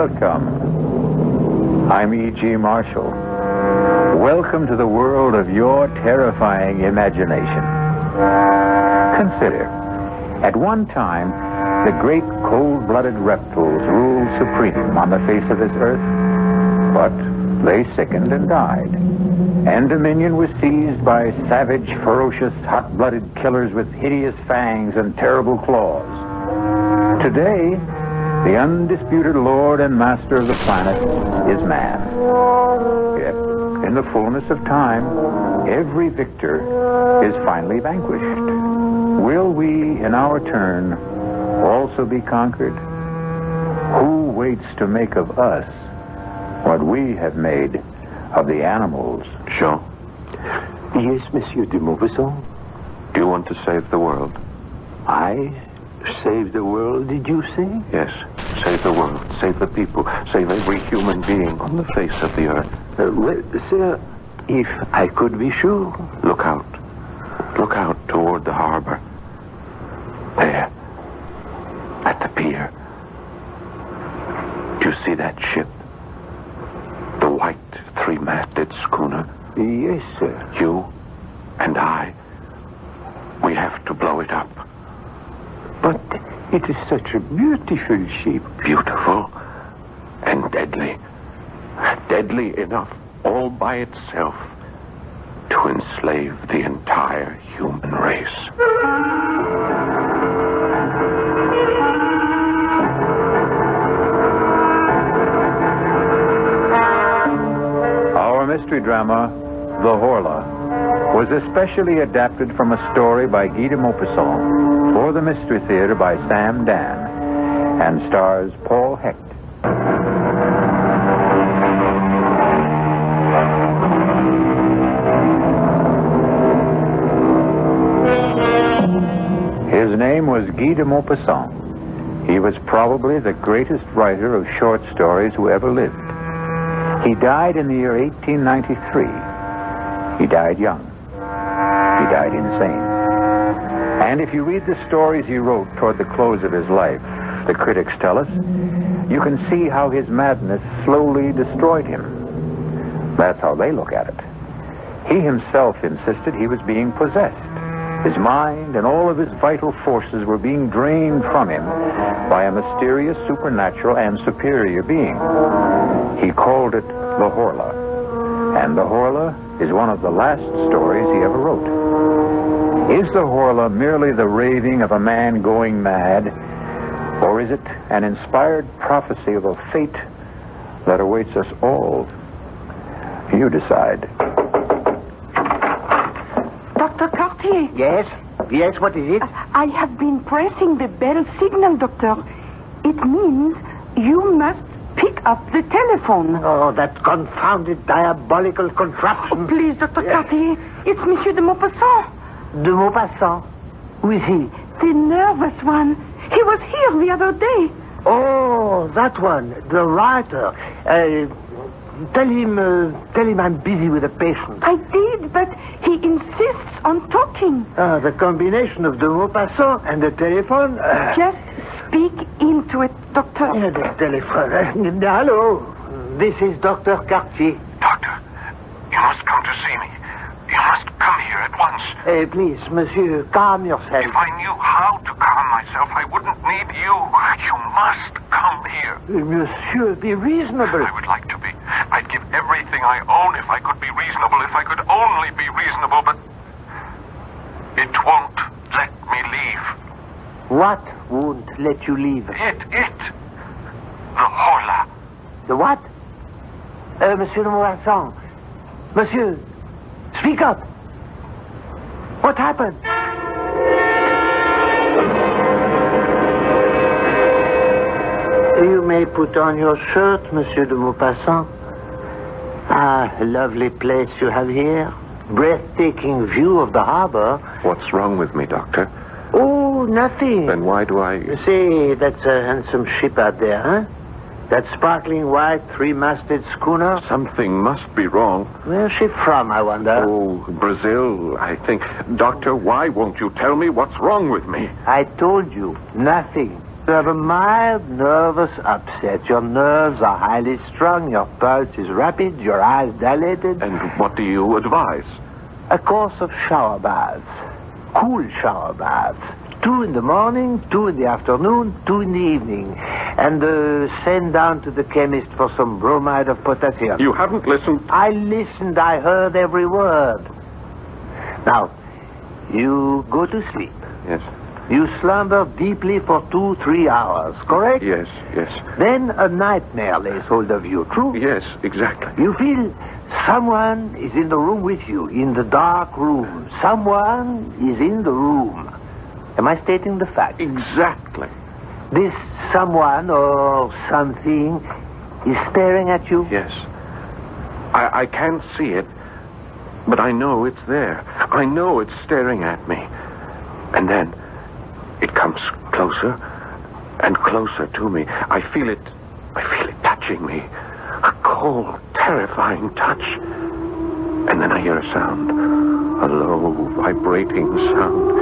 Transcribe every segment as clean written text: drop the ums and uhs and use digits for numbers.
Welcome. I'm E.G. Marshall. Welcome to the world of your terrifying imagination. Consider, at one time, the great cold-blooded reptiles ruled supreme on the face of this earth. But they sickened and died, and dominion was seized by savage, ferocious, hot-blooded killers with hideous fangs and terrible claws. Today, the undisputed lord and master of the planet is man. Yet, in the fullness of time, every victor is finally vanquished. Will we, in our turn, also be conquered? Who waits to make of us what we have made of the animals? Jean? Yes, Monsieur de Maupassant. Do you want to save the world? I? Save the world, did you say? Yes. Save the world. Save the people. Save every human being on the face of the earth. Well, sir, if I could be sure. Look out. Look out toward the harbor. There. At the pier. Do you see that ship? The white three-masted schooner? Yes, sir. You and I, we have to blow it up. But it is such a beautiful ship. Beautiful and deadly. Deadly enough all by itself to enslave the entire human race. Our mystery drama, The Horla, was especially adapted from a story by Guy de Maupassant for the Mystery Theater by Sam Dan, and stars Paul Hecht. His name was Guy de Maupassant. He was probably the greatest writer of short stories who ever lived. He died in the year 1893. He died young. He died insane. And if you read the stories he wrote toward the close of his life, the critics tell us, you can see how his madness slowly destroyed him. That's how they look at it. He himself insisted he was being possessed. His mind and all of his vital forces were being drained from him by a mysterious, supernatural, and superior being. He called it the Horla. And the Horla is one of the last stories he ever wrote. Is the Horla merely the raving of a man going mad, or is it an inspired prophecy of a fate that awaits us all? You decide. Dr. Cartier. Yes? Yes, what is it? I have been pressing the bell signal, Doctor. It means you must pick up the telephone. Oh, that confounded diabolical contraption. Oh, please, Dr. Cartier. It's Monsieur de Maupassant. De Maupassant? Who is he? The nervous one. He was here the other day. Oh, that one. The writer. Tell him I'm busy with a patient. I did, but he insists on talking. The combination of de Maupassant and the telephone. Just speak into it, Doctor. The telephone. Hello. This is Dr. Cartier. Doctor, you must come to see me. You must come here at once. Please, monsieur, calm yourself. If I knew how to calm myself, I wouldn't need you. You must come here. Monsieur, be reasonable. I would like to be. I'd give everything I own if I could be reasonable, if I could only be reasonable, but it won't let me leave. What won't let you leave? It. The Horla. The what? Monsieur de Maupassant. Monsieur, speak up. What happened? You may put on your shirt, Monsieur de Maupassant. Ah, a lovely place you have here. Breathtaking view of the harbor. What's wrong with me, Doctor? Oh, nothing. Then why do I... You see, that's a handsome ship out there, huh? That sparkling white three-masted schooner. Something must be wrong. Where's she from, I wonder? Oh, Brazil, I think. Doctor, why won't you tell me what's wrong with me? I told you, nothing. You have a mild nervous upset. Your nerves are highly strung, your pulse is rapid, your eyes dilated. And what do you advise? A course of shower baths. Cool shower baths. 2 in the morning, 2 in the afternoon, 2 in the evening. And send down to the chemist for some bromide of potassium. You haven't listened. I listened. I heard every word. Now, you go to sleep. Yes. You slumber deeply for 2-3 hours, correct? Yes. Then a nightmare lays hold of you, true? Yes, exactly. You feel someone is in the room with you, in the dark room. Someone is in the room. Am I stating the fact? Exactly. This someone or something is staring at you? Yes. I can't see it, but I know it's there. I know it's staring at me. And then it comes closer and closer to me. I feel it touching me. A cold, terrifying touch. And then I hear a sound. A low, vibrating sound.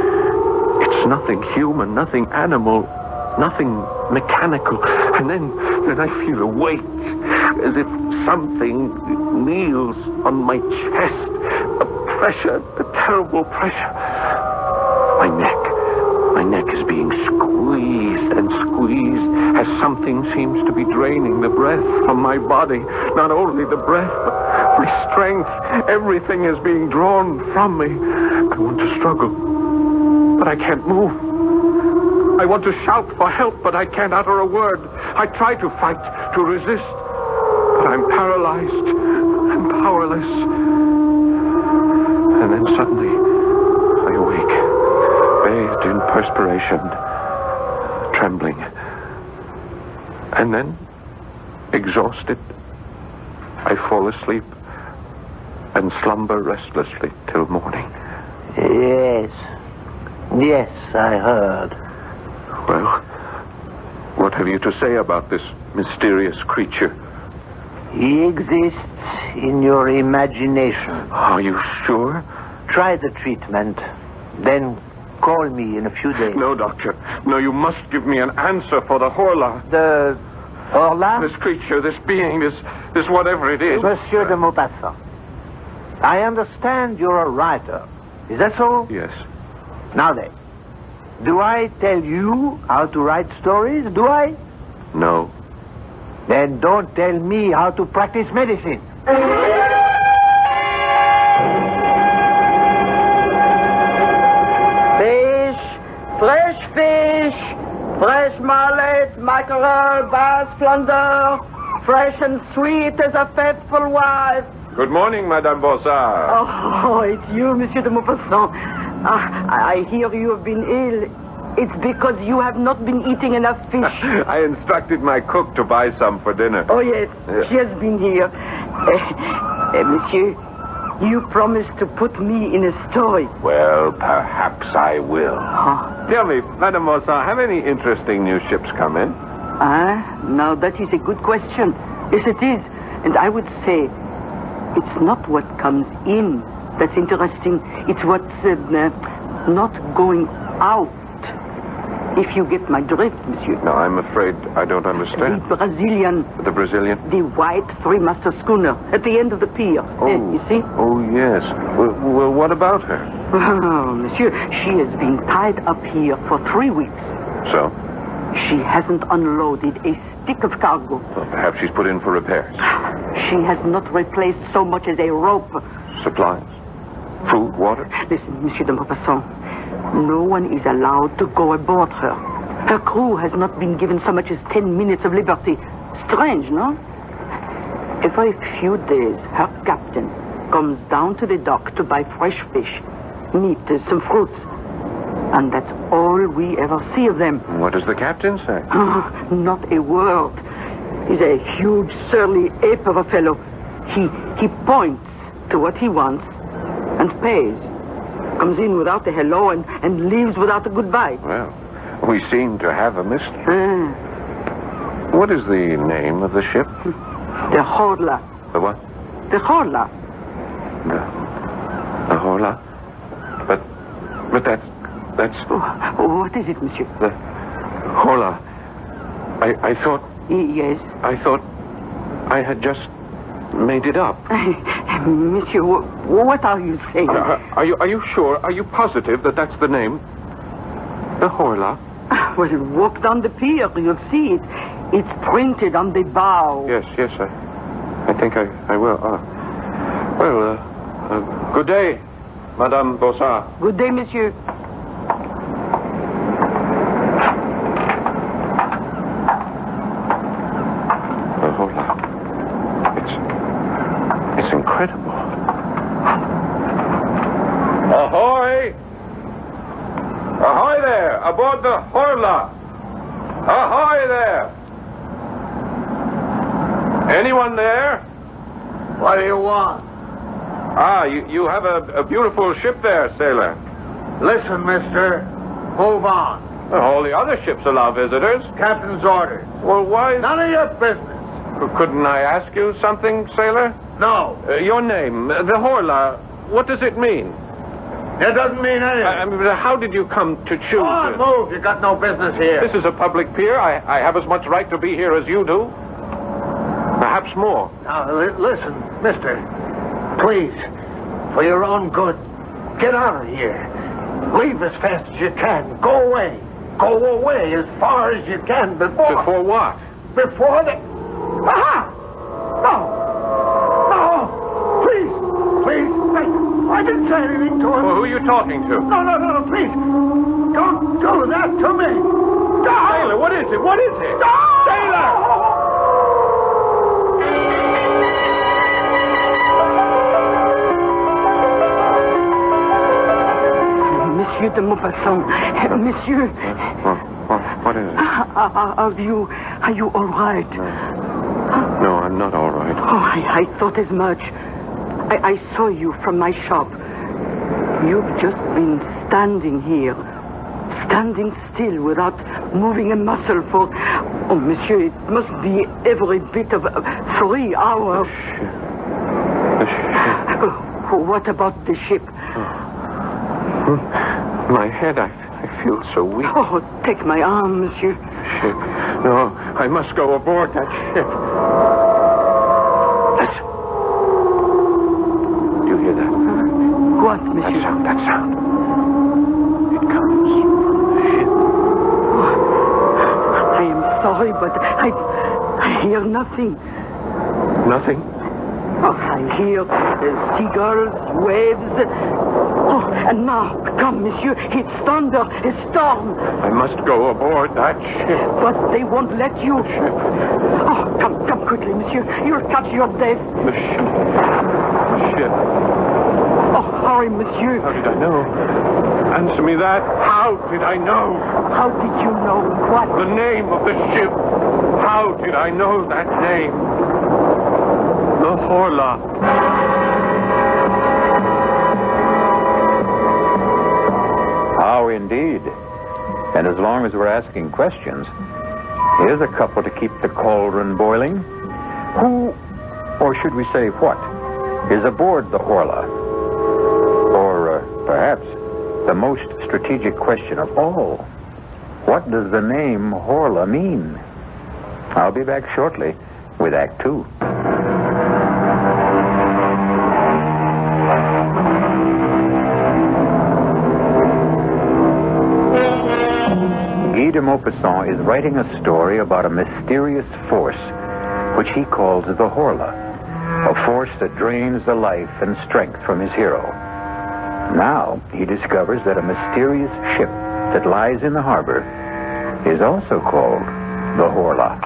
It's nothing human, nothing animal, nothing mechanical. And then I feel a weight, as if something kneels on my chest. A pressure, a terrible pressure. My neck is being squeezed and squeezed as something seems to be draining the breath from my body. Not only the breath, but my strength. Everything is being drawn from me. I want to struggle, but I can't move. I want to shout for help, but I can't utter a word. I try to fight, to resist, but I'm paralyzed and powerless. And then suddenly, I awake, bathed in perspiration, trembling. And then, exhausted, I fall asleep and slumber restlessly till morning. Yes, I heard. Well, what have you to say about this mysterious creature? He exists in your imagination. Are you sure? Try the treatment, then call me in a few days. No, doctor. No, you must give me an answer for the Horla. The Horla? This creature, this being, this whatever it is. Monsieur de Maupassant, I understand you're a writer. Is that so? Yes. Now then, do I tell you how to write stories? Do I? No. Then don't tell me how to practice medicine. Fresh fish, fresh mullet, mackerel, bass, plunder, fresh and sweet as a faithful wife. Good morning, Madame Bossard. Oh, it's you, Monsieur de Maupassant. I hear you have been ill. It's because you have not been eating enough fish. I instructed my cook to buy some for dinner. Oh, yes, she has been here. Monsieur, you promised to put me in a story. Well, perhaps I will. Tell me, Madame Bossard, have any interesting new ships come in? Now that is a good question. Yes, it is. And I would say it's not what comes in that's interesting. It's what's not going out. If you get my drift, monsieur. No, I'm afraid I don't understand. The Brazilian. The Brazilian? The white three-master schooner at the end of the pier. You see? Oh, yes. Well, what about her? Oh, monsieur, she has been tied up here for 3 weeks. So? She hasn't unloaded a stick of cargo. Well, perhaps she's put in for repairs. She has not replaced so much as a rope. Supplies? Food, water? Listen, Monsieur de Maupassant. No one is allowed to go aboard her. Her crew has not been given so much as 10 minutes of liberty. Strange, no? Every few days, her captain comes down to the dock to buy fresh fish, meat, some fruits. And that's all we ever see of them. What does the captain say? Not a word. He's a huge, surly ape of a fellow. He points to what he wants and pays. Comes in without a hello and leaves without a goodbye. Well, we seem to have a mystery. What is the name of the ship? The Horla. The what? The Horla. The Horla? But that's... What is it, monsieur? The Horla. I thought... Yes? I thought I had just made it up. Monsieur, what are you saying? Are you sure? Are you positive that that's the name? The Horla? Well, walk down the pier. You'll see it. It's printed on the bow. Yes, I think I will. Good day, Madame Bossard. Good day, monsieur. The Horla. It's incredible. Ahoy! Ahoy there! Aboard the Horla! Ahoy there! Anyone there? What do you want? You have a beautiful ship there, sailor. Listen, mister. Move on. Well, all the other ships allow visitors. Captain's orders. Well, why... None of your business. Couldn't I ask you something, sailor? No. Your name, the Horla, what does it mean? It doesn't mean anything. I mean, how did you come to choose Go on, move. You got no business here. This is a public pier. I have as much right to be here as you do. Perhaps more. Now, listen, mister. Please, for your own good, get out of here. Leave as fast as you can. Go away. Go away as far as you can before... Before what? Before the... Aha! No! Please! I didn't say anything to him. Well, who are you talking to? No, please. Don't do that to me. Sailor, what is it? What is it? Sailor! Monsieur de Maupassant. Monsieur. What is it? Are you all right? No, I'm not all right. Oh, I thought as much. I saw you from my shop. You've just been standing here. Standing still without moving a muscle for... Oh, monsieur, it must be every bit of 3 hours. The ship. What about the ship? My head, I feel so weak. Oh, take my arm, monsieur. Ship. No, I must go aboard that ship. Do you hear that? What, monsieur? That sound. It comes from the ship. I am sorry, but I hear nothing. Nothing? Oh, I hear seagulls, waves. Oh, and now, come, monsieur, it's thunder, a storm. I must go aboard that ship. But they won't let you. The ship. Oh, come quickly, monsieur. You'll catch your death. The ship. The ship. Oh, hurry, monsieur. How did I know? Answer me that. How did I know? How did you know what? The name of the ship. How did I know that name? The Horla. How indeed. And as long as we're asking questions, here's a couple to keep the cauldron boiling. Who, or should we say what, is aboard the Horla? Or perhaps the most strategic question of all, what does the name Horla mean? I'll be back shortly with Act 2. Guy de Maupassant is writing a story about a mysterious force which he calls the Horla, a force that drains the life and strength from his hero. Now he discovers that a mysterious ship that lies in the harbor is also called the Horla.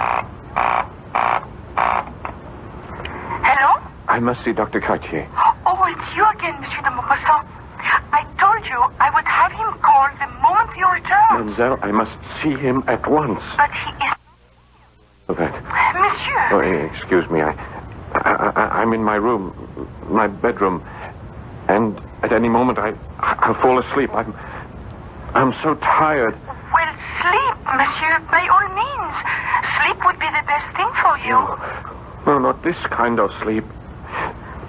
Hello? I must see Dr. Cartier. Oh, it's you again, Monsieur de Maupassant. I told you I would have him called the moment you return. Mademoiselle, I must see him at once. But he is... That. Monsieur. Oh, excuse me. I'm in my room, my bedroom, and at any moment I'll fall asleep. I'm so tired. Well, sleep, Monsieur, by all means. Sleep would be the best thing for you. No, not this kind of sleep.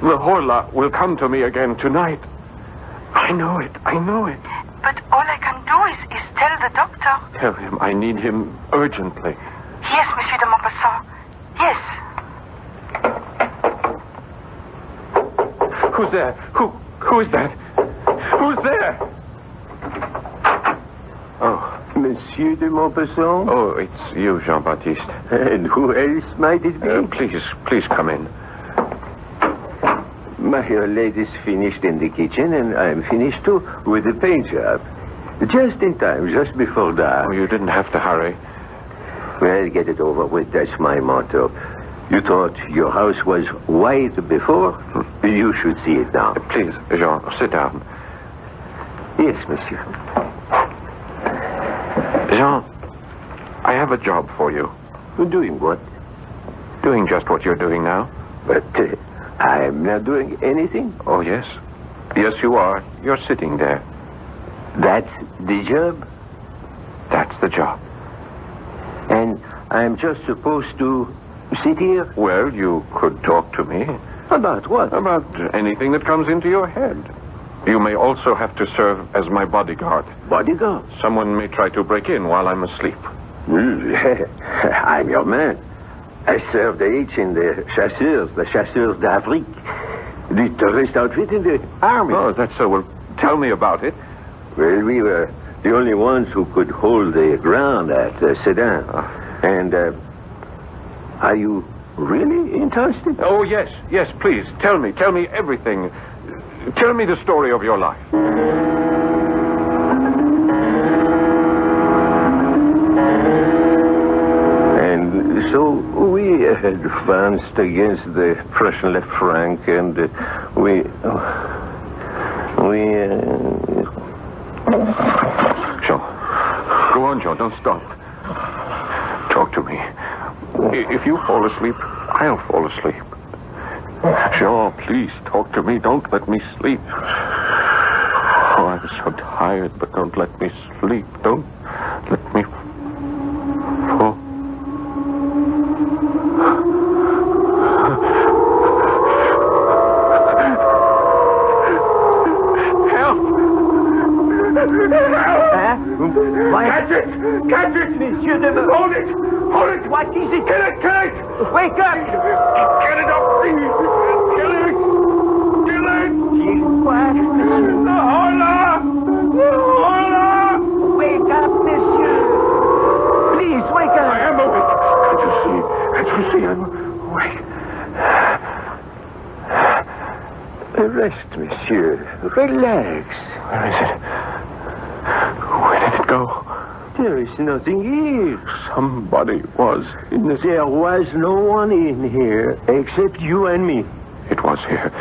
The Horla will come to me again tonight. I know it. But all I can do is tell the doctor. Tell him I need him urgently. Yes, Who's there? Who is that? Who's there? Oh. Monsieur de Maupassant? Oh, it's you, Jean-Baptiste. And who else might it be? Please come in. My lady's finished in the kitchen, and I'm finished, too, with the paint job. Just in time, just before dark. Oh, you didn't have to hurry. Well, get it over with. That's my motto. You thought your house was white before? You should see it now. Please, Jean, sit down. Yes, monsieur. Jean, I have a job for you. Doing what? Doing just what you're doing now. But I'm not doing anything. Oh, yes. Yes, you are. You're sitting there. That's the job? That's the job. And I'm just supposed to sit here? Well, you could talk to me. About what? About anything that comes into your head. You may also have to serve as my bodyguard. Bodyguard? Someone may try to break in while I'm asleep. I'm your man. I served H in the Chasseurs d'Afrique. The tourist outfit in the army. Oh, that's so. Well, tell me about it. Well, we were the only ones who could hold the ground at Sedan. And, are you really interested? Oh, yes, please. Tell me everything. Tell me the story of your life. And so we advanced against the Prussian left flank, and we... Jean, go on, Jean. Don't stop. Talk to me. If you fall asleep, I'll fall asleep. Jean, please talk to me. Don't let me sleep. Oh, I'm so tired, but don't let me sleep. Don't let me fall. Catch it! Monsieur de... Hold it! What is it? Kill it! Wake up! Get it up, please! Kill it! What? Horla! Wake up, monsieur! Please, wake up! I am awake. Can't you see? I'm awake. Rest, monsieur. Relax. Where is it? Where did it go? There is nothing here. Somebody was in this... There was no one in here except you and me. It was here.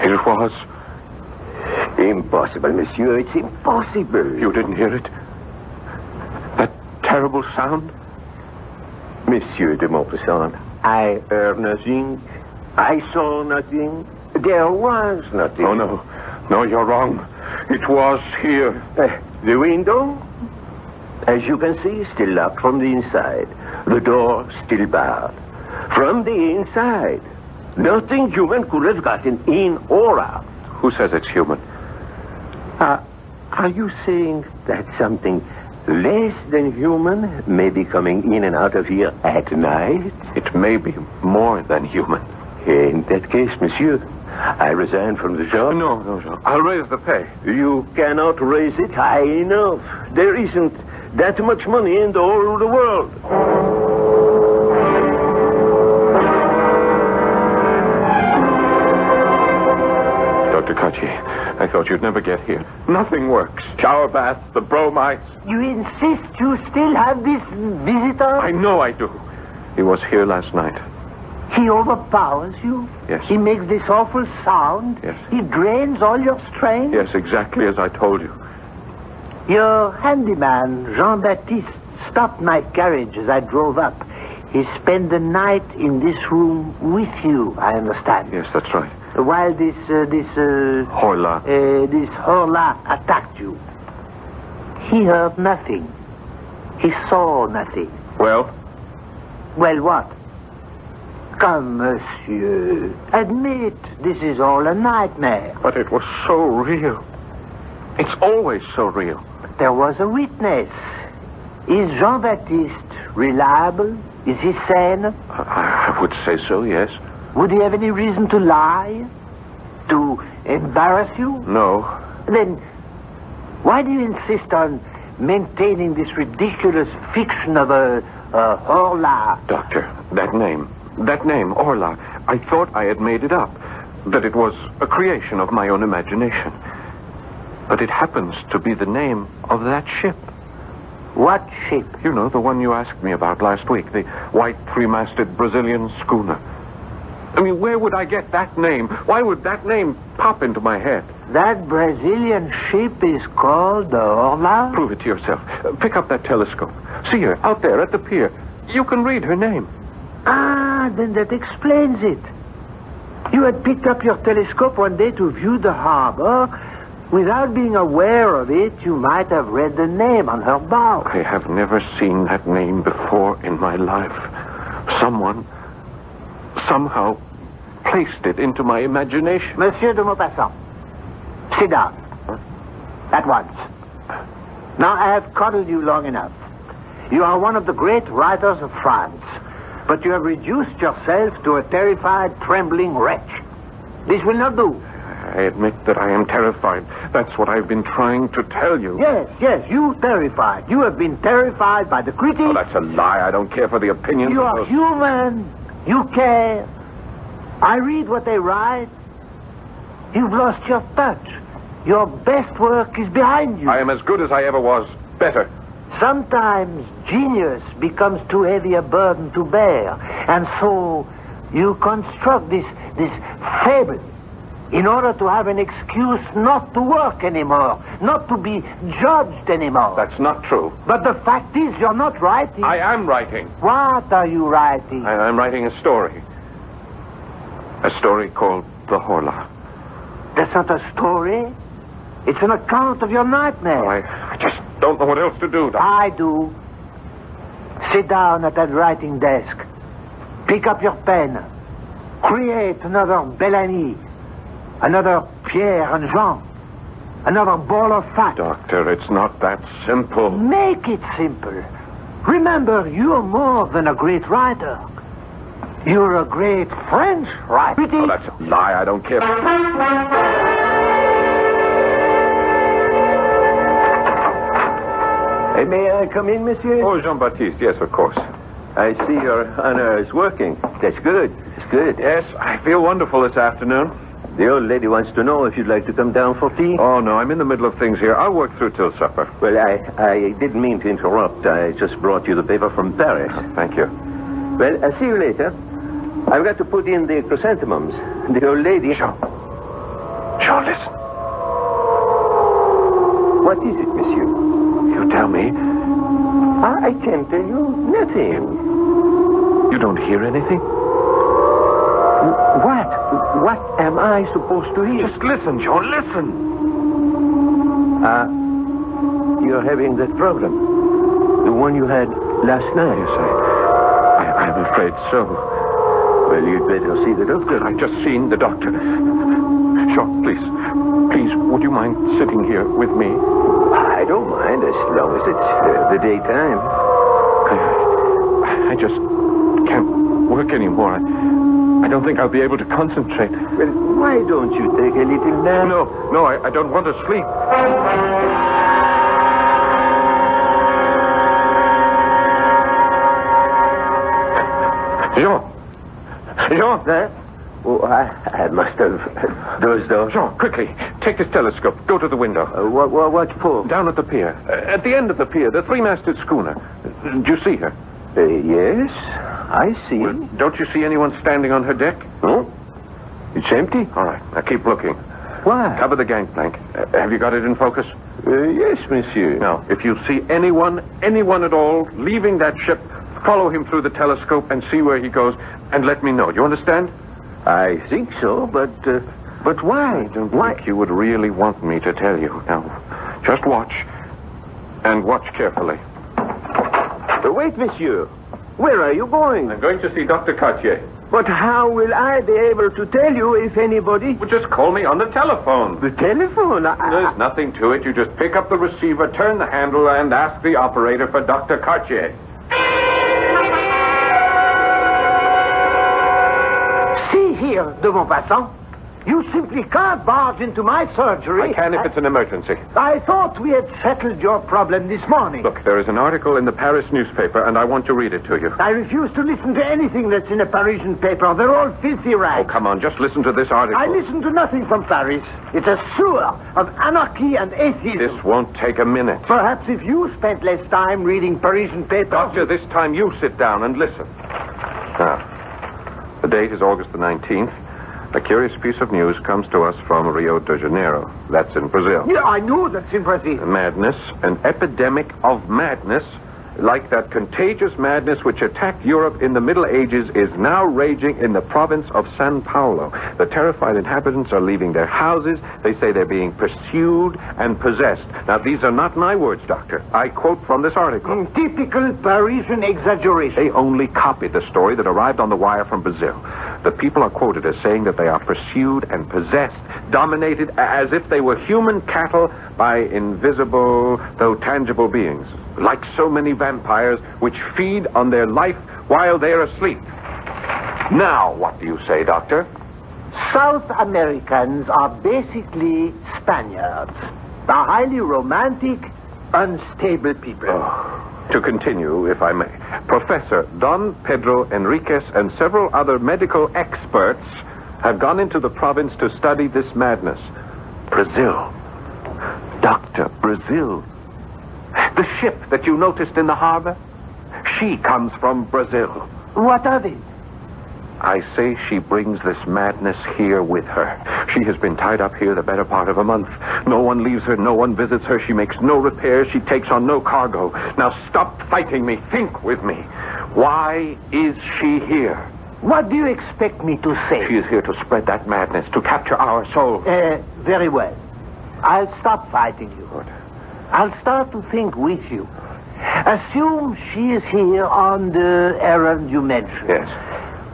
It was. Impossible, monsieur. It's impossible. You didn't hear it? That terrible sound? Monsieur de Maupassant, I heard nothing. I saw nothing. There was nothing. Oh, no. No, you're wrong. It was here. The window? As you can see, still locked from the inside. The door still barred. From the inside. Nothing human could have gotten in or out. Who says it's human? Are you saying that something less than human may be coming in and out of here at night? It may be more than human. In that case, monsieur, I resign from the job. No, Jean. I'll raise the pay. You cannot raise it high enough. There isn't that much money in the whole of the world. Dr. Cartier, I thought you'd never get here. Nothing works. Shower baths, the bromides. You insist you still have this visitor? I know I do. He was here last night. He overpowers you? Yes. He makes this awful sound? Yes. He drains all your strength? Yes, exactly as I told you. Your handyman, Jean-Baptiste, stopped my carriage as I drove up. He spent the night in this room with you, I understand. Yes, that's right. While this Horla. This Horla attacked you. He heard nothing. He saw nothing. Well? Well, what? Come, monsieur. Admit this is all a nightmare. But it was so real. It's always so real. There was a witness. Is Jean-Baptiste reliable? Is he sane? I would say so, yes. Would he have any reason to lie? To embarrass you? No. Then why do you insist on maintaining this ridiculous fiction of a Horla? Doctor, that name, Horla, I thought I had made it up, that it was a creation of my own imagination. But it happens to be the name of that ship. What ship? You know, the one you asked me about last week, the white three-masted Brazilian schooner. I mean, where would I get that name? Why would that name pop into my head? That Brazilian ship is called the Horla? Prove it to yourself. Pick up that telescope. See her out there at the pier. You can read her name. Ah, then that explains it. You had picked up your telescope one day to view the harbor. Without being aware of it, you might have read the name on her bow. I have never seen that name before in my life. Someone, somehow, placed it into my imagination. Monsieur de Maupassant, sit down. At once. Now, I have coddled you long enough. You are one of the great writers of France, but you have reduced yourself to a terrified, trembling wretch. This will not do. I admit that I am terrified. That's what I've been trying to tell you. Yes, you terrified. You have been terrified by the critics. Oh, that's a lie. I don't care for the opinions You of are those... human. You care. I read what they write. You've lost your touch. Your best work is behind you. I am as good as I ever was. Better. Sometimes genius becomes too heavy a burden to bear. And so you construct this fable in order to have an excuse not to work anymore, not to be judged anymore. That's not true. But the fact is, you're not writing. I am writing. What are you writing? I'm writing a story. A story called The Horla. That's not a story. It's an account of your nightmare. I just don't know what else to do. I do. Sit down at that writing desk. Pick up your pen. Create another Bellamy. Another Pierre and Jean. Another ball of fat. Doctor, it's not that simple. Make it simple. Remember, you're more than a great writer. You're a great French writer. Oh, that's a lie. I don't care. May I come in, monsieur? Oh, Jean-Baptiste, yes, of course. I see your honor is working. That's good. That's good. Yes, I feel wonderful this afternoon. The old lady wants to know if you'd like to come down for tea. Oh, no, I'm in the middle of things here. I'll work through till supper. Well, I didn't mean to interrupt. I just brought you the paper from Paris. Thank you. Well, I'll see you later. I've got to put in the chrysanthemums. The old lady... Jean, listen. What is it, monsieur? You tell me. I can't tell you nothing. You don't hear anything? What? What am I supposed to hear? Just listen, Jean, listen. You're having that problem. The one you had last night. Yes, I'm afraid so. Well, you'd better see the doctor. I've just seen the doctor. Jean, please, would you mind sitting here with me? I don't mind as long as it's the daytime. I just can't work anymore. I don't think I'll be able to concentrate. Well, why don't you take a little nap? No, I don't want to sleep. Jean! Huh? Oh, I must have dozed off. Jean, quickly, take this telescope. Go to the window. What for? Down at the pier. At the end of the pier, the three-masted schooner. Do you see her? Yes, I see. Well, don't you see anyone standing on her deck? No. It's empty. All right, now keep looking. Why? Cover the gangplank. Have you got it in focus? Yes, monsieur. Now, if you see anyone at all, leaving that ship, follow him through the telescope and see where he goes, and let me know. Do you understand? I think so, but why? I don't think you would really want me to tell you. Now, just watch, and watch carefully. Wait, monsieur. Where are you going? I'm going to see Dr. Cartier. But how will I be able to tell you if anybody... Well, just call me on the telephone. The telephone? There's nothing to it. You just pick up the receiver, turn the handle, and ask the operator for Dr. Cartier. See here, de Maupassant. You simply can't barge into my surgery. I can if it's an emergency. I thought we had settled your problem this morning. Look, there is an article in the Paris newspaper, and I want to read it to you. I refuse to listen to anything that's in a Parisian paper. They're all filthy rags. Oh, come on, just listen to this article. I listen to nothing from Paris. It's a sewer of anarchy and atheism. This won't take a minute. Perhaps if you spent less time reading Parisian papers... Doctor, this time you sit down and listen. Now, the date is August the 19th. A curious piece of news comes to us from Rio de Janeiro. That's in Brazil. Yeah, I know that's in Brazil. Madness, an epidemic of madness, like that contagious madness which attacked Europe in the Middle Ages, is now raging in the province of São Paulo. The terrified inhabitants are leaving their houses. They say they're being pursued and possessed. Now, these are not my words, Doctor. I quote from this article. Typical Parisian exaggeration. They only copied the story that arrived on the wire from Brazil. The people are quoted as saying that they are pursued and possessed, dominated as if they were human cattle by invisible, though tangible beings, like so many vampires which feed on their life while they're asleep. Now, what do you say, Doctor? South Americans are basically Spaniards. They're highly romantic, unstable people. To continue, if I may, Professor Don Pedro Enriquez and several other medical experts have gone into the province to study this madness. Brazil. Doctor, Brazil. The ship that you noticed in the harbor, she comes from Brazil. What of it? I say she brings this madness here with her. She has been tied up here the better part of a month. No one leaves her, no one visits her. She makes no repairs. She takes on no cargo. Now stop fighting me. Think with me. Why is she here? What do you expect me to say? She is here to spread that madness, to capture our souls. Very well. I'll stop fighting you. Good. I'll start to think with you. Assume she is here on the errand you mentioned. Yes.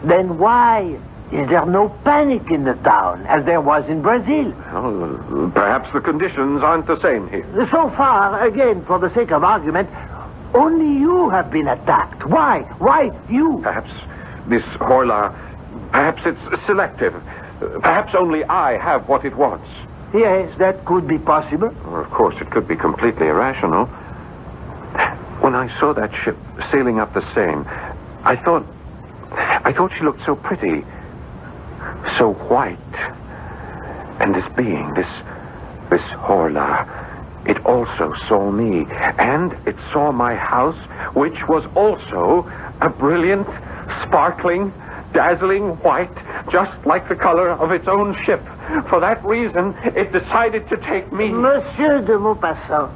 Then why is there no panic in the town, as there was in Brazil? Well, perhaps the conditions aren't the same here. So far, again, for the sake of argument, only you have been attacked. Why? Why you? Perhaps this Horla, perhaps it's selective. Perhaps only I have what it wants. Yes, that could be possible. Or, of course, it could be completely irrational. When I saw that ship sailing up the Seine, I thought she looked so pretty, so white. And this being, this Horla, it also saw me. And it saw my house, which was also a brilliant, sparkling, dazzling white, just like the color of its own ship. For that reason, it decided to take me. Monsieur de Maupassant,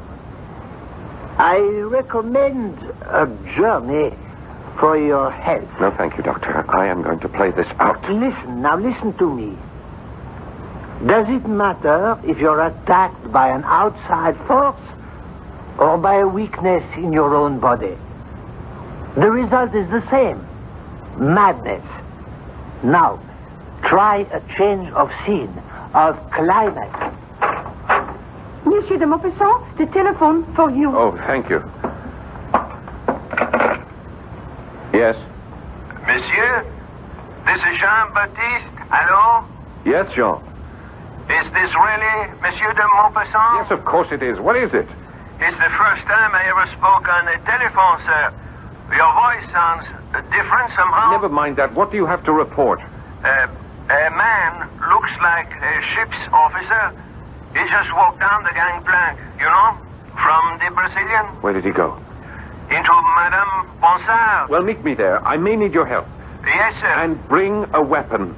I recommend a journey for your health. No, thank you, Doctor. I am going to play this out. Listen to me. Does it matter if you're attacked by an outside force or by a weakness in your own body? The result is the same. Madness. Now, try a change of scene, of climate. Monsieur de Maupassant, the telephone for you. Oh, thank you. Yes? Monsieur, this is Jean-Baptiste. Hello? Yes, Jean. Is this really Monsieur de Maupassant? Yes, of course it is. What is it? It's the first time I ever spoke on the telephone, sir. Your voice sounds different somehow. Never mind that. What do you have to report? A man looks like a ship's officer. He just walked down the gangplank, you know, from the Brazilian. Where did he go? Into Madame Ponsard. Well, meet me there. I may need your help. Yes, sir. And bring a weapon.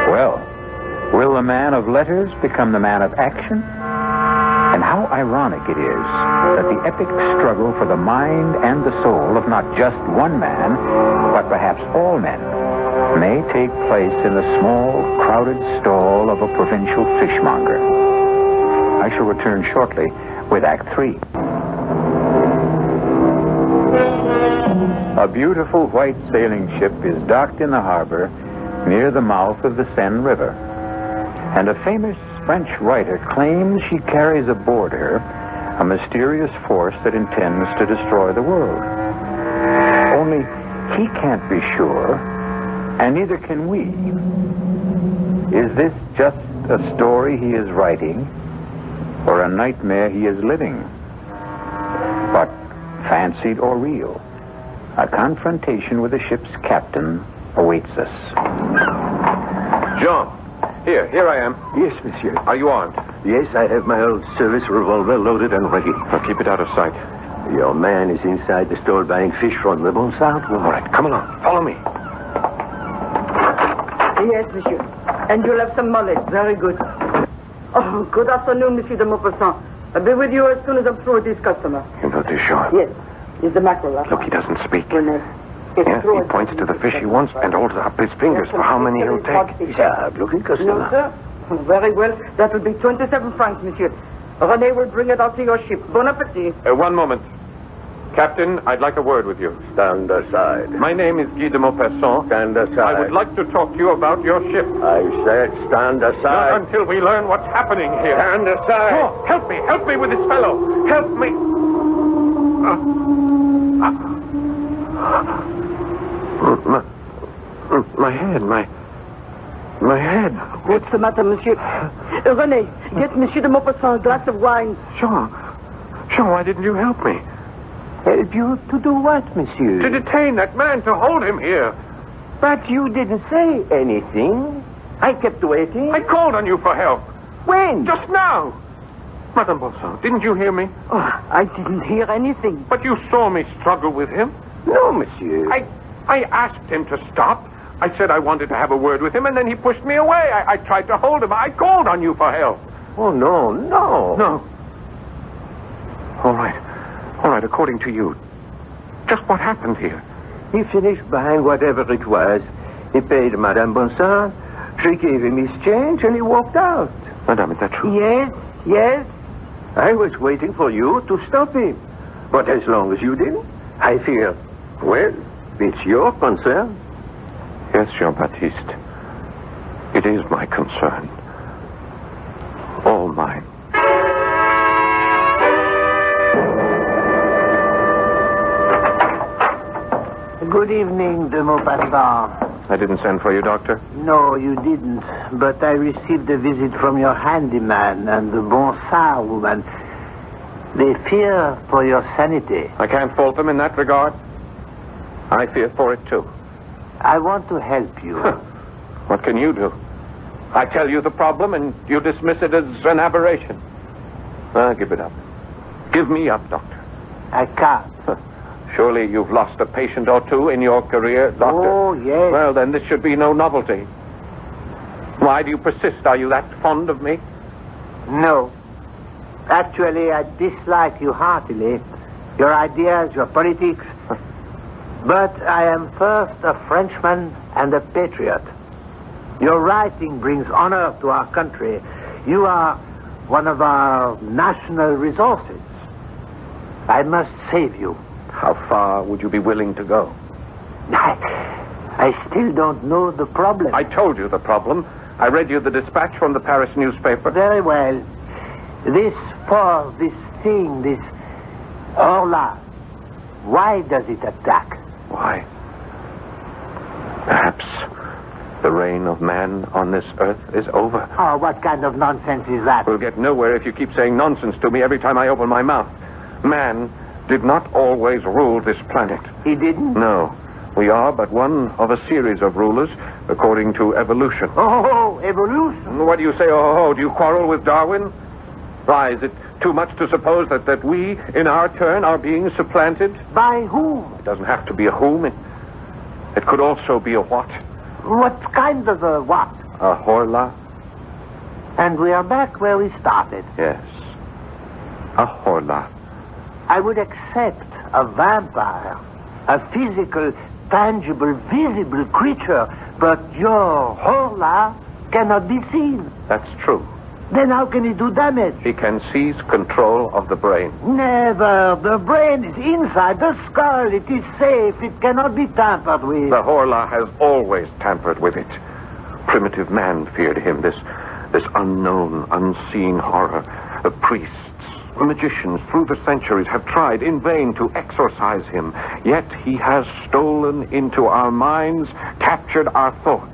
Well, will the man of letters become the man of action? And how ironic it is that the epic struggle for the mind and the soul of not just one man, but perhaps all men, may take place in the small, crowded stall of a provincial fishmonger. I shall return shortly with Act 3. A beautiful white sailing ship is docked in the harbor near the mouth of the Seine River. And a famous French writer claims she carries aboard her a mysterious force that intends to destroy the world. Only He can't be sure, and neither can we. Is this just a story he is writing, or a nightmare he is living? But fancied or real, a confrontation with the ship's captain awaits us. Jean, here I am. Yes, monsieur. Are you armed? Yes, I have my old service revolver loaded and ready. Now keep it out of sight. Your man is inside the store buying fish from the Bonsard. All right, come along. Follow me. Yes, monsieur. And you'll have some mullet. Very good. Oh, good afternoon, Monsieur de Maupassant. I'll be with you as soon as I'm through with this customer. Erudition. Yes. It's the mackerel. Look, he doesn't speak. Yes, He points to the fish he wants and holds up his fingers for how many he'll take. He's a hard-looking customer. No, sir. Very well. That will be 27 francs, monsieur. René will bring it out to your ship. Bon appetit. One moment. Captain, I'd like a word with you. Stand aside. My name is Guy de Maupassant. Stand aside. I would like to talk to you about your ship. I said stand aside. Not until we learn what's happening here. Stand aside. Oh, help me with this fellow. Help me. My head. What's the matter, monsieur? René, get Monsieur de Maupassant a glass of wine. Jean, why didn't you help me? Help you to do what, monsieur? To detain that man, to hold him here. But you didn't say anything. I kept waiting. I called on you for help. When? Just now. Madame Bonson, didn't you hear me? Oh, I didn't hear anything. But you saw me struggle with him. No, monsieur. I asked him to stop. I said I wanted to have a word with him, and then he pushed me away. I tried to hold him. I called on you for help. Oh, no. No. All right, according to you, just what happened here? He finished buying whatever it was. He paid Madame Bonsard. She gave him his change, and he walked out. Madame, is that true? Yes. I was waiting for you to stop him. But as long as you didn't, I fear, well, it's your concern. Yes, Jean-Baptiste. It is my concern. All mine. Good evening, de Maupassant. I didn't send for you, Doctor. No, you didn't. But I received a visit from your handyman and the Bonsard woman. They fear for your sanity. I can't fault them in that regard. I fear for it, too. I want to help you. What can you do? I tell you the problem, and you dismiss it as an aberration. Give it up. Give me up, Doctor. I can't. Surely you've lost a patient or two in your career, Doctor. Oh, yes. Well, then this should be no novelty. Why do you persist? Are you that fond of me? No. Actually, I dislike you heartily. Your ideas, your politics. But I am first a Frenchman and a patriot. Your writing brings honor to our country. You are one of our national resources. I must save you. How far would you be willing to go? I still don't know the problem. I told you the problem. I read you the dispatch from the Paris newspaper. Very well. This thing, this Horla, why does it attack? Why? Perhaps the reign of man on this earth is over. Oh, what kind of nonsense is that? We'll get nowhere if you keep saying nonsense to me every time I open my mouth. Man did not always rule this planet. He didn't? No. We are but one of a series of rulers, according to evolution. Oh, evolution? What do you say, oh, do you quarrel with Darwin? Why, is it too much to suppose that we, in our turn, are being supplanted? By whom? It doesn't have to be a whom. It could also be a what. What kind of a what? A Horla. And we are back where we started. Yes. A Horla. I would accept a vampire, a physical, tangible, visible creature, but your Horla cannot be seen. That's true. Then how can he do damage? He can seize control of the brain. Never. The brain is inside the skull. It is safe. It cannot be tampered with. The Horla has always tampered with it. Primitive man feared him, this unknown, unseen horror. The priests, magicians through the centuries have tried in vain to exorcise him. Yet he has stolen into our minds, captured our thoughts.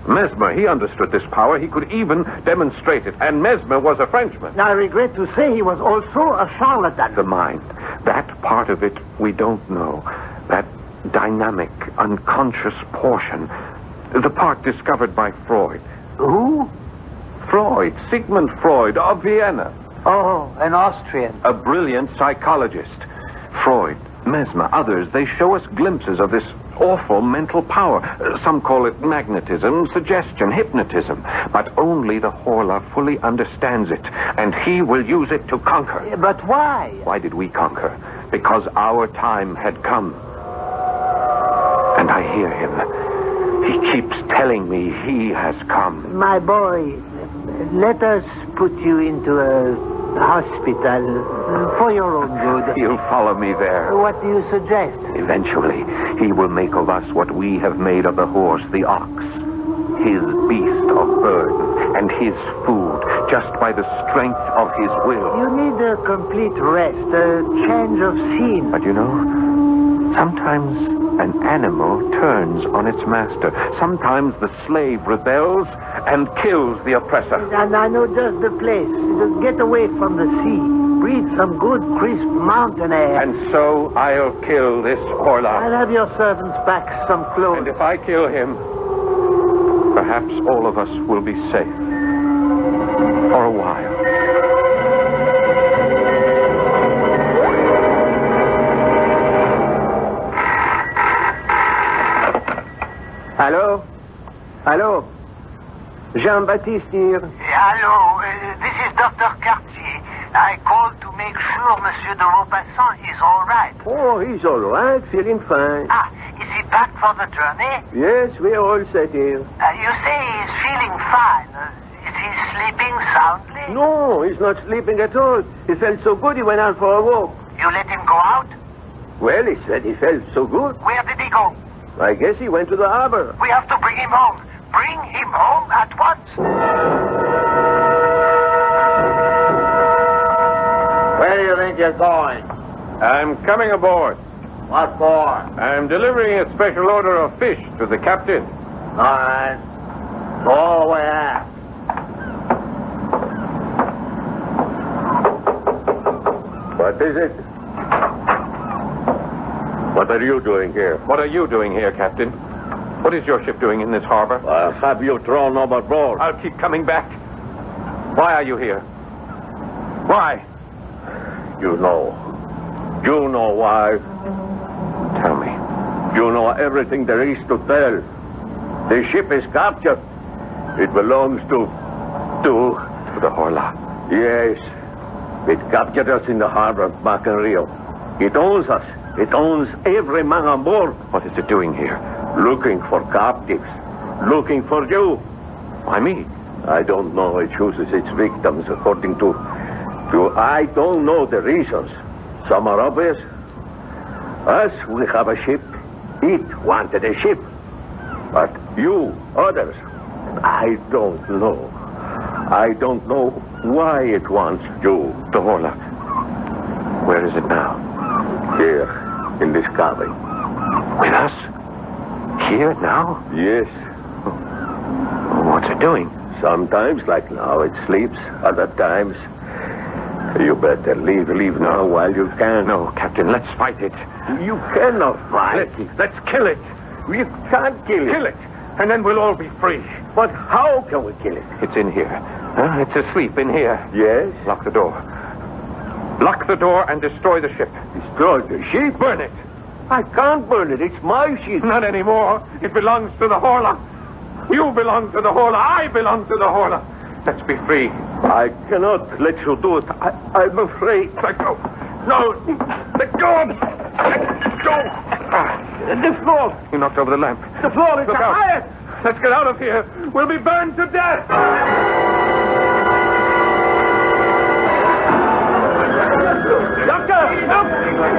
Mesmer, he understood this power. He could even demonstrate it. And Mesmer was a Frenchman. I regret to say he was also a charlatan. The mind. That part of it we don't know. That dynamic, unconscious portion. The part discovered by Freud. Who? Freud. Sigmund Freud of Vienna. Oh, an Austrian. A brilliant psychologist. Freud, Mesmer, others, they show us glimpses of this awful mental power. Some call it magnetism, suggestion, hypnotism. But only the Horla fully understands it, and he will use it to conquer. But why? Why did we conquer? Because our time had come. And I hear him. He keeps telling me he has come. My boy, let us put you into a hospital for your own good. He'll follow me there. What do you suggest? Eventually, he will make of us what we have made of the horse, the ox. His beast of burden and his food, just by the strength of his will. You need a complete rest, a change of scene. But you know, sometimes an animal turns on its master. Sometimes the slave rebels and kills the oppressor. And I know just the place. Just get away from the sea. Breathe some good, crisp mountain air. And so I'll kill this Horla. I'll have your servants pack some clothes. And if I kill him, perhaps all of us will be safe. For a while. Hello? Hello? Jean-Baptiste here. Hello, this is Dr. Cartier. I called to make sure Monsieur de Maupassant is all right. Oh, he's all right, feeling fine. Ah, is he back for the journey? Yes, we're all set here. You say he's feeling fine. Is he sleeping soundly? No, he's not sleeping at all. He felt so good he went out for a walk. You let him go out? Well, he said he felt so good. Where did he go? I guess he went to the harbor. We have to bring him home. Bring him home at once. Where do you think you're going? I'm coming aboard. What for? I'm delivering a special order of fish to the captain. All right. Go away. What is it? What are you doing here? What are you doing here, Captain? What is your ship doing in this harbor? I'll have you thrown overboard. I'll keep coming back. Why are you here? Why? You know. You know why. Tell me. You know everything there is to tell. The ship is captured. It belongs to the Horla. Yes. It captured us in the harbor back in Rio. It owns us. It owns every man on board. What is it doing here? Looking for captives. Looking for you. Why me? I don't know. It chooses its victims according to... I don't know the reasons. Some are obvious. Us, we have a ship. It wanted a ship. But you, others, I don't know. I don't know why it wants you. The Horla. Where is it now? Here, in this cabin. With us? Here, now? Yes. What's it doing? Sometimes, like now, it sleeps. Other times... You better leave now while you can. No, Captain, let's fight it. You cannot fight it. Let's kill it. You can't kill it. Kill it, and then we'll all be free. But how can we kill it? It's in here. It's asleep in here. Yes? Lock the door. Lock the door and destroy the ship. Destroy the ship? Burn it. I can't burn it. It's my ship. Not anymore. It belongs to the Horla. You belong to the Horla. I belong to the Horla. Let's be free. I cannot let you do it. I'm afraid. Let go. No. Let go. Let go. The floor. You knocked over the lamp. The floor is Look the out. highest. Let's get out of here. We'll be burned to death. Doctor, look.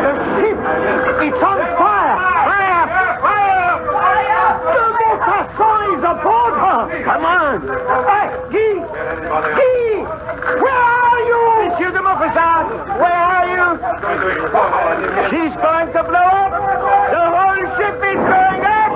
The ship. It's on fire. Fire. Fire. Fire. The Maupassant is aboard her. Come on. Guy. Where are you? Monsieur de Maupassant. Where are you? She's going to blow up. The whole ship is going up.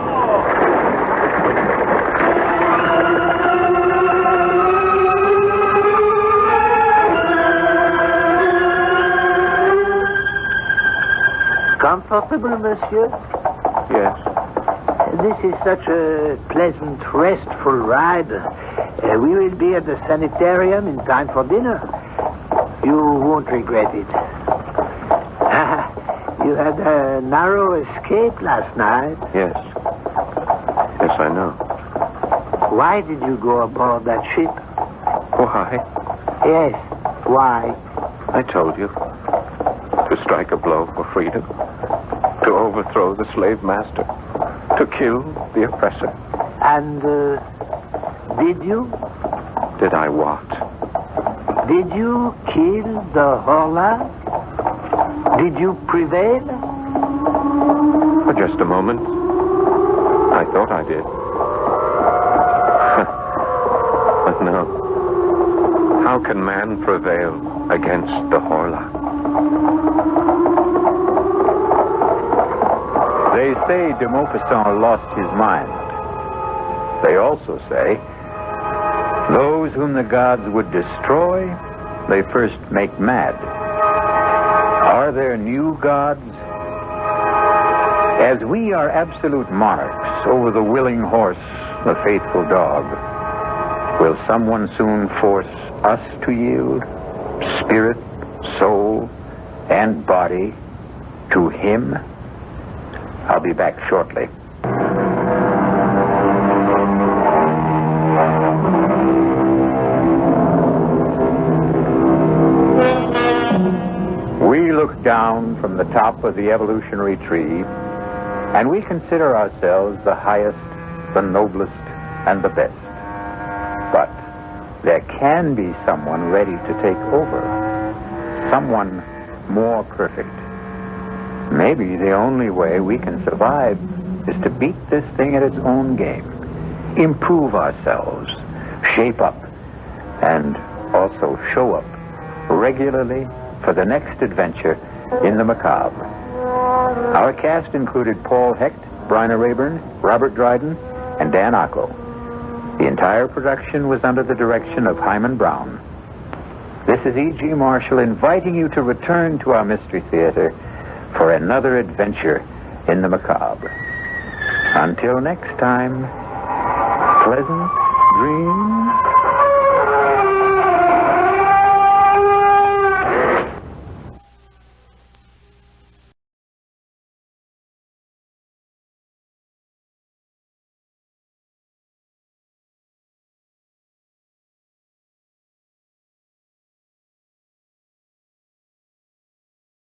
Comfortable, monsieur? Yes. This is such a pleasant, restful ride. We will be at the sanitarium in time for dinner. You won't regret it. You had a narrow escape last night. Yes. Yes, I know. Why did you go aboard that ship? Why? Yes, why? I told you. To strike a blow for freedom. To overthrow the slave master. To kill the oppressor. And, did you? Did I what? Did you kill the Horla? Did you prevail? For just a moment. I thought I did. But no. How can man prevail against the Horla? They say de Maupassant lost his mind. They also say those whom the gods would destroy, they first make mad. Are there new gods? As we are absolute monarchs over the willing horse, the faithful dog, will someone soon force us to yield spirit, soul, and body to him? I'll be back shortly. We look down from the top of the evolutionary tree, and we consider ourselves the highest, the noblest, and the best. But there can be someone ready to take over. Someone more perfect. Maybe the only way we can survive is to beat this thing at its own game. Improve ourselves, shape up, and also show up regularly for the next adventure in the macabre. Our cast included Paul Hecht, Bryna Rayburn, Robert Dryden, and Dan Ocko. The entire production was under the direction of Himan Brown. This is E.G. Marshall inviting you to return to our Mystery Theater for another adventure in the macabre. Until next time, pleasant